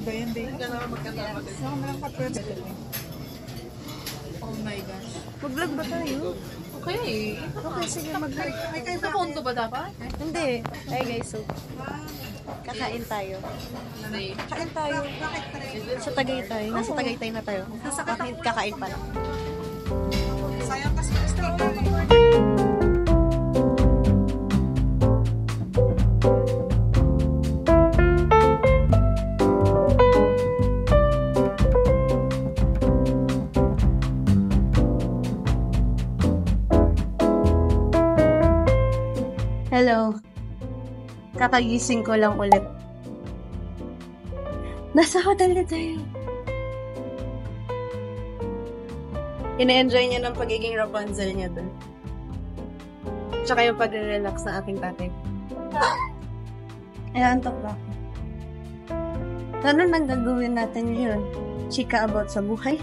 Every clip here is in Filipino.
Dayan, dayan. Saan mo lang ka-first? Oh my gosh. Mag-vlog ba tayo? Okay. Okay, sige, mag-vlog. Sa punto ba dapat? Hindi. Ay guys, so kakain tayo. Kain tayo. Sa Tagaytay. Nasa Tagaytay na tayo. Kakain pa lang. Sayang kasi hello. Kakagising ko lang ulit. Nasa hotel na tayo. Ina-enjoy niya ng pagiging Rapunzel niya dun. Tsaka yung pag-relax sa aking tatay. Ayan, antok ba ako? Ano nang gagawin natin yun? Chika about sa buhay?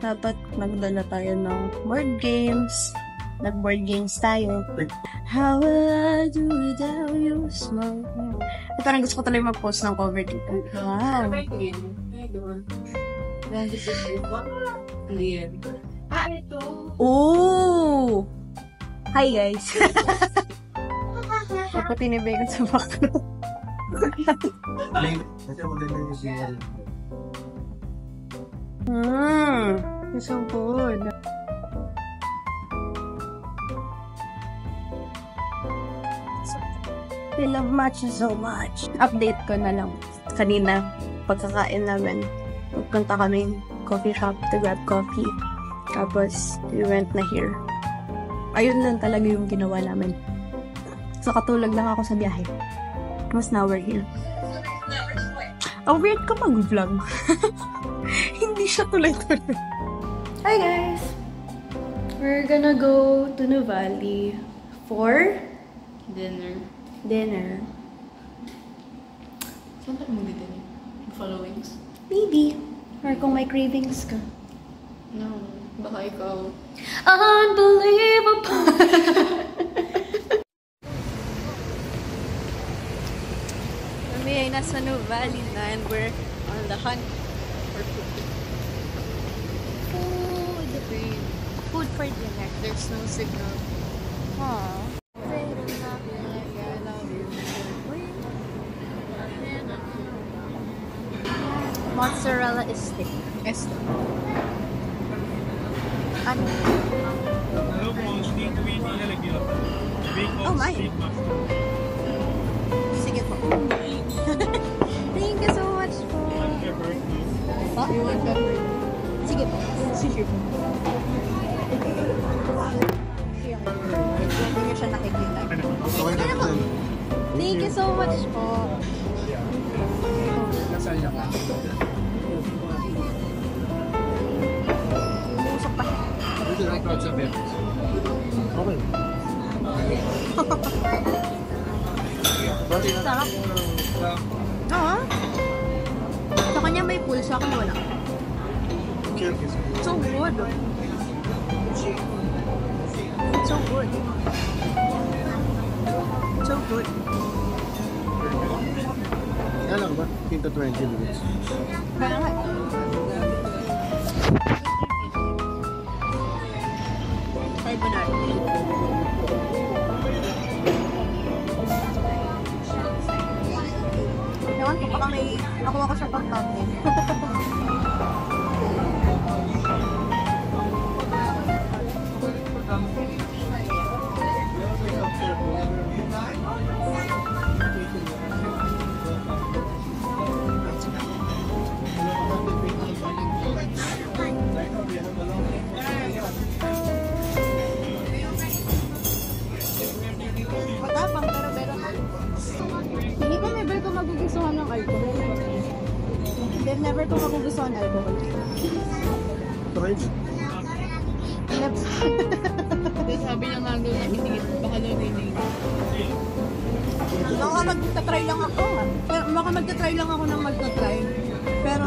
Dapat magdala tayo ng board games. Nag-board games tayo. How will I do without you, smile? Parang gusto ko talaga mag-post ng cover dito. Wow. Ito. Oh! Hi, guys. Ako tinibigan sa baklo. It's so good. I love matcha so much. Update ko na lang. Kanina, pagkakain namin, pupunta kami coffee shop to grab coffee. Tapos, we went na here. Ayun lang talaga yung ginawa namin. So, katulog lang ako sa biyahe. Mas now we're here. Oh, weird ka mag-vlog. Hindi siya tuloy-tuloy. Hi guys! We're gonna go to Nuvali for dinner. Saan tayo mag-dinner? Followings? Maybe. Or kung may cravings ka. No. Baka ikaw. Unbelievable! Kami ay nasa Nuvali na and we're on the hunt for food. Food for dinner. There's no signal. Aww. Mozzarella stick. Ano? Oh my! Sige po. Thank you so much po. Oh, you want pepper? Sige po. Sige po. Hindi niyo siya nakikita. Ano po? Thank you so much po. Umusok pa siya. Okay. Sarap. Oo. Sa kanya may pool, sa akin wala. So good. So good. So good. Kaya lang ba? 15 to 20 minutes. Kaya nga. Carbonara. Ewan ko, baka may nakuha ko siya pag-thumbnail. Matapang pero meron. Hindi ko never ko magugustuhan ng alcohol. Never ko magugustuhan ng alcohol. Try. Sabi niya nga doon na hindi. Baka doon hindi. Baka magta-try lang ako. Baka magta-try lang ako ng magta-try. Pero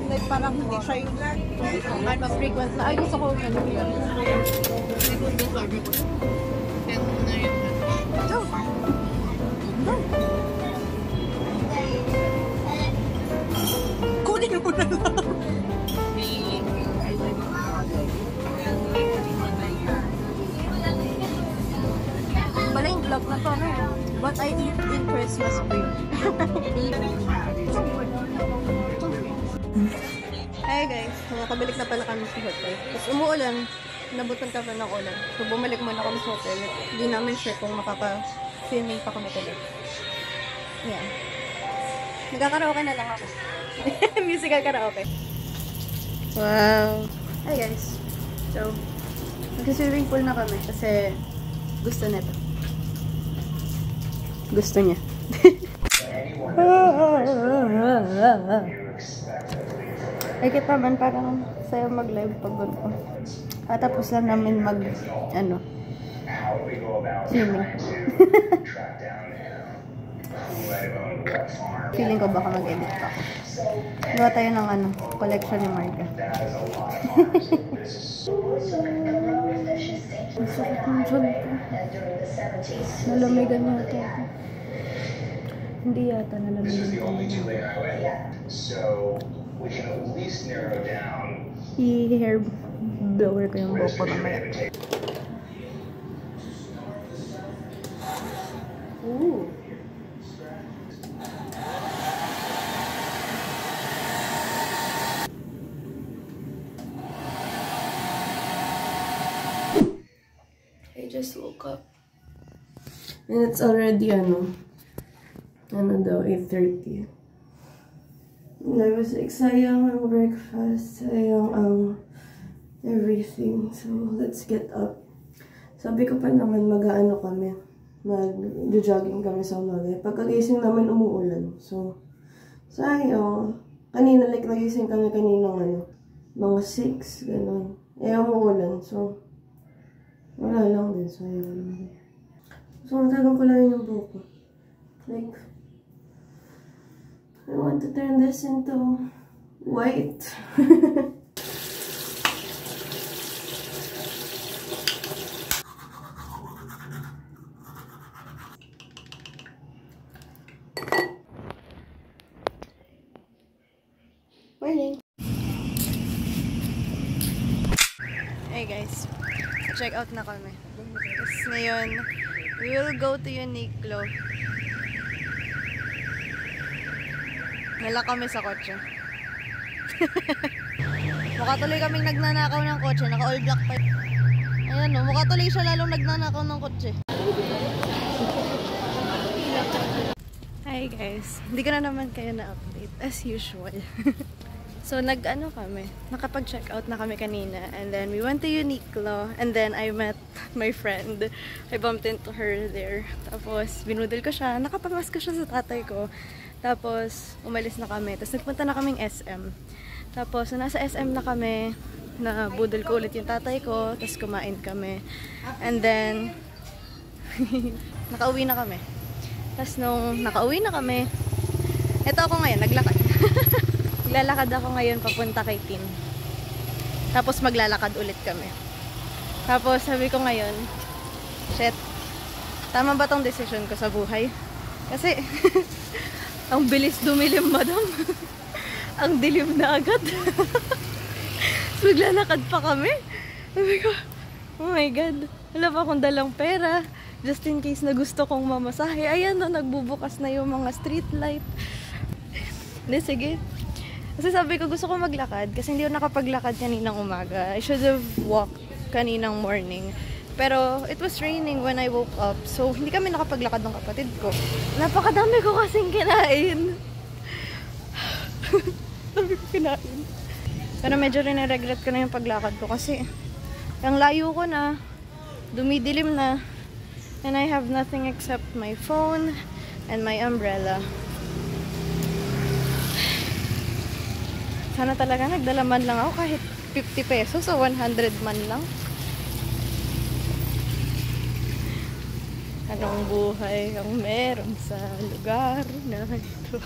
like parang hindi siya yung ano, frequent na. Ay, gusto ko ano yun. Hindi ko doon sabi ko. 10 na yun. vlog na to. But I eat in Christmas break. Hey guys, nakabalik na pala kami sa hotel. Tapos umuulan, nabutan ka pa ng ulan. So bumalik muna kami sa hotel. Hindi namin sure kung makaka-filming pa kami tuloy. Yeah. Nagkakaraoke na lang ako. Musical karaoke. Wow. Hi guys. So, nag-swimming pool na kami kasi gusto nito. Gusto niya. Ay, kita man parang sayo mag-live pag ganito. At tapos lang namin swimming. Feeling ko baka mag-edit pa ako. Gawa tayo ng collection ni Marga. Masakit ng dyan ko. Nalamigan yata ako. Hindi yata nalamigan ko. I-hair blower ko yung buhok ko mamaya. Ooh. I just woke up. And it's already, 8:30. And I was like, sayang ang breakfast, sayang ang everything. So, let's get up. Sabi ko pa naman, mag-jogging kami sa umaga. Pagkagising naman, umuulan. So, sayang. Kanina, nagising kami kaninang, mga 6, gano'n. Umuulan. So, wala lang din. Sayang. So, matagang ko lang yung buhok ko. Like, I want to turn this into white. Morning. Hey guys, check out na kami. Tapos ngayon, we will go to Uniqlo. Nala kami sa kotse. Mukha tuloy kaming nagnanakaw ng kotse. Naka all black pa. Ayan o, mukha tuloy siya lalong nagnanakaw ng kotse. Hi guys. Hindi ko na naman kayo na-update. As usual. So kami. Nakapag-check out na kami kanina. And then we went to Uniqlo. And then I met my friend. I bumped into her there. Tapos binudol ko siya. Nakapangas ko siya sa tatay ko. Tapos, umalis na kami. Tapos, nagpunta na kaming SM. Tapos, nasa SM na kami, nabudol ko ulit yung tatay ko. Tapos, kumain kami. And then, nakauwi na kami. Tapos, nung nakauwi na kami, eto ako ngayon, naglakad. Naglalakad ako ngayon papunta kay Tin. Tapos, maglalakad ulit kami. Tapos, sabi ko ngayon, shit, tama ba tong decision ko sa buhay? Kasi, ang bilis dumilim, madam. Ang dilim na agad. So, maglalakad pa kami. Sabi ko, oh my God. Wala pa akong dalang pera. Just in case na gusto kong mamasahe. Ayan na, nagbubukas na yung mga street light. Hindi, sige. Kasi sabi ko, gusto ko maglakad. Kasi hindi ako nakapaglakad kaninang umaga. I should have walked kaninang morning. Pero, it was raining when I woke up. So, hindi kami nakapaglakad ng kapatid ko. Napakadami ko kasing kinain. Dami ko kinain. Pero medyo rin-regret ko na yung paglakad ko. Kasi, yung layo ko na, dumidilim na, and I have nothing except my phone and my umbrella. Sana talaga nagdala man lang ako kahit 50 pesos o 100 man lang. Anong buhay ang meron sa lugar na ito?